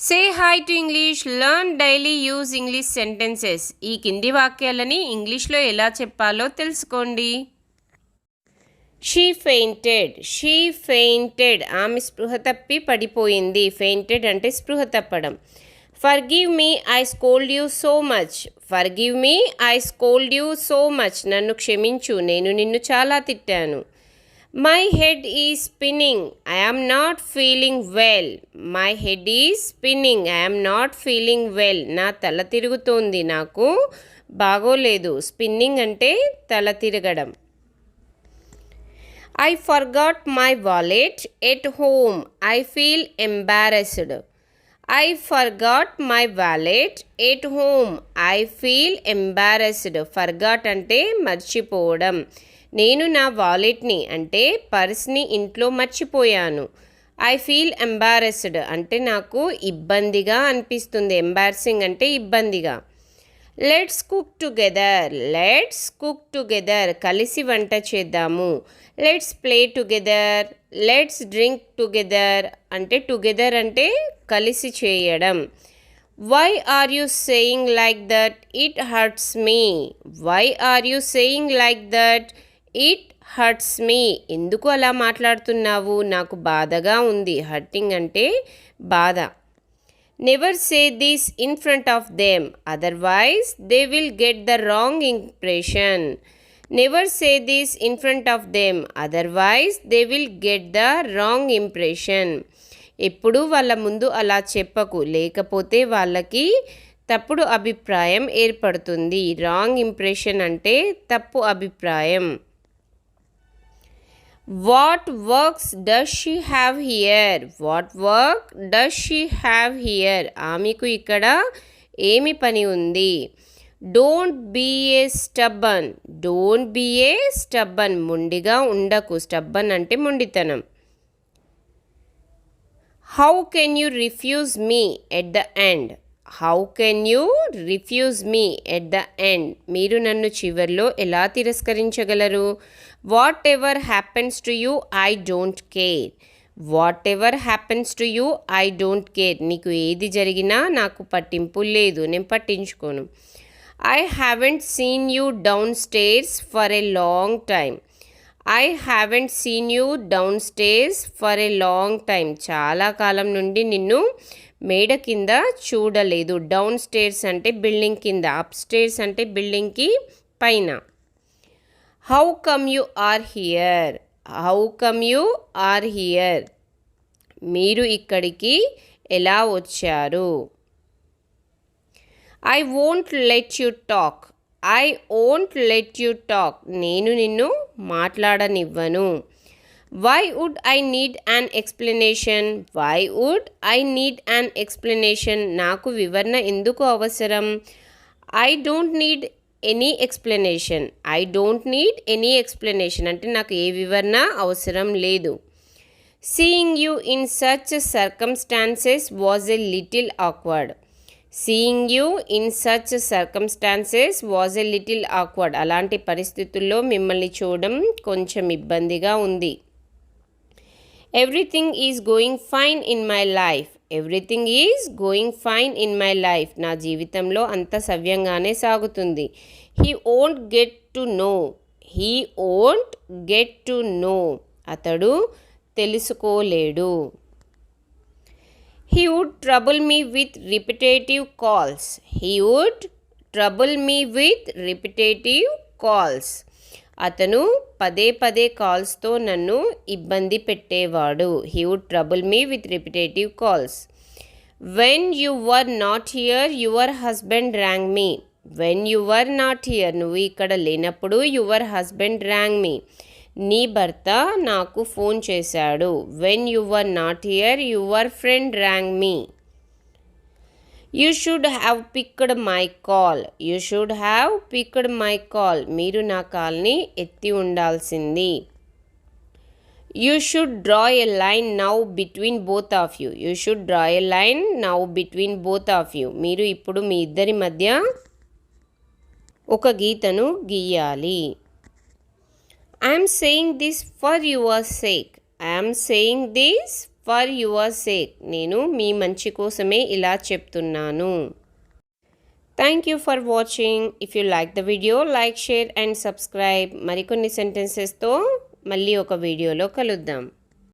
Say hi to English, learn daily use English sentences. ఈ కింది వాక్యాలని ఇంగ్లీష్లో ఎలా చెప్పాలో తెలుసుకోండి. She fainted. ఆమె స్పృహ తప్పి పడిపోయింది. ఫెయింటెడ్ అంటే స్పృహ తప్పడం. Forgive me, I scold you so much. నన్ను క్షమించు, నేను నిన్ను చాలా తిట్టాను. My head is spinning, I am not feeling well. నా తల తిరుగుతోంది, నాకు బాగోలేదు. స్పిన్నింగ్ అంటే తల తిరగడం. I forgot my wallet at home. I feel embarrassed. Forgot అంటే మర్చిపోవడం. నేను నా వాలెట్ని అంటే పర్స్ని ఇంట్లో మర్చిపోయాను. ఐ ఫీల్ ఎంబారెస్డ్ అంటే నాకు ఇబ్బందిగా అనిపిస్తుంది. ఎంబారసింగ్ అంటే ఇబ్బందిగా. Let's cook together. కలిసి వంట చేద్దాము. Let's play together. Let's drink together అంటే కలిసి చేయడం. Why are you saying like that, it hurts me. ఎందుకు అలా మాట్లాడుతున్నావు, నాకు బాధగా ఉంది. హర్టింగ్ అంటే బాధ. Never say this in front of them, otherwise they will get the wrong impression. ఎప్పుడు వాళ్ళ ముందు అలా చెప్పకు, లేకపోతే వాళ్ళకి తప్పుడు అభిప్రాయం ఏర్పడుతుంది. రాంగ్ ఇంప్రెషన్ అంటే తప్పు అభిప్రాయం. What works does she have here? ఆమెకు ఇక్కడ ఏమి పని ఉంది? Don't be a stubborn. మొండిగా ఉండకు. స్టబ్బన్ అంటే మొండితనం. How can you refuse me at the end? మీరు నన్ను చివర్లో ఎలా తిరస్కరించగలరు? Whatever happens to you, I don't care. నీకు ఏది జరిగినా నాకు పట్టింపు లేదు, నేను పట్టించుకోను. I haven't seen you downstairs for a long time. చాలా కాలం నుండి నిన్ను మేడ కింద చూడలేదు. డౌన్ స్టేర్స్ అంటే బిల్డింగ్ కింద, అప్ స్టేర్స్ అంటే బిల్డింగ్కి పైన. How come you are here? మీరు ఇక్కడికి ఎలా వచ్చారు? I won't let you talk. నేను నిన్ను మాట్లాడనివ్వను. Why would I need an explanation? నాకు వివరణ ఎందుకు అవసరం? I don't need any explanation అంటే నాకు ఏ వివరణ అవసరం లేదు. Seeing you in such circumstances was a little awkward. అలాంటి పరిస్థితుల్లో మిమ్మల్ని చూడడం కొంచెం ఇబ్బందిగా ఉంది. Everything is going fine in my life. నా జీవితంలో అంత సవ్యంగానే సాగుతుంది. He won't get to know. అతడు తెలుసుకోలేడు. He would trouble me with repetitive calls. అతను పదే పదే కాల్స్తో నన్ను ఇబ్బంది పెట్టేవాడు. He would trouble me with repetitive calls. When you were not here, your husband rang me. నువ్వు ఇక్కడ లేనప్పుడు your husband rang me. నీ భర్త నాకు ఫోన్ చేశాడు. When you were not here, your friend rang me. You should have picked my call. మీరు నా కాల్ని ఎత్తి ఉండాల్సింది. You should draw a line now between both of you. మీరు ఇప్పుడు మీ ఇద్దరి మధ్య ఒక గీతను గీయాలి. I am saying this for your sake. For your sake, నేను మీ మంచి కోసమే ఇలా చెప్తున్నాను. Thank you for watching. If you like the video, like, share and subscribe. మరికొన్ని సెంటెన్సెస్తో మళ్ళీ ఒక వీడియోలో కలుద్దాం.